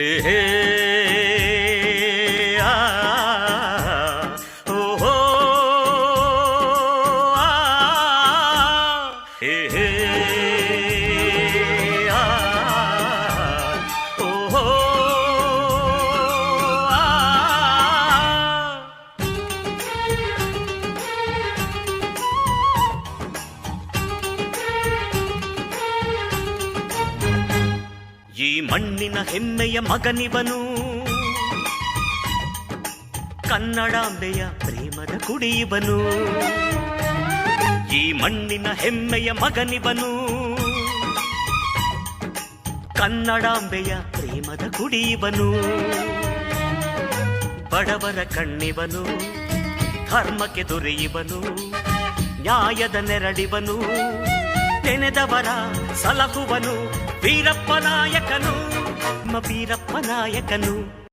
ಹೇ ಆ ಓ ಹೋ ಆ ಹೇ ಆ ಓ ಹೋ ಆ ಈ ಮಣ್ಣಿನ ಹೆಮ್ಮೆಯ ಮಗನಿವನು, ಕನ್ನಡಾಂಬೆಯ ಪ್ರೇಮದ ಕುಡಿಯುವನು. ಈ ಮಣ್ಣಿನ ಹೆಮ್ಮೆಯ ಮಗನಿವನು, ಕನ್ನಡಾಂಬೆಯ ಪ್ರೇಮದ ಕುಡಿಯುವನು. ಬಡವರ ಕಣ್ಣಿವನು, ಧರ್ಮಕ್ಕೆ ದೊರೆಯುವನು, ನ್ಯಾಯದ ನೆರಳಿವನು, ನೆನೆದವರ ಸಲಹುವನು. ವೀರಪ್ಪ ನಾಯಕನು, ವೀರಪ್ಪ ನಾಯಕನು.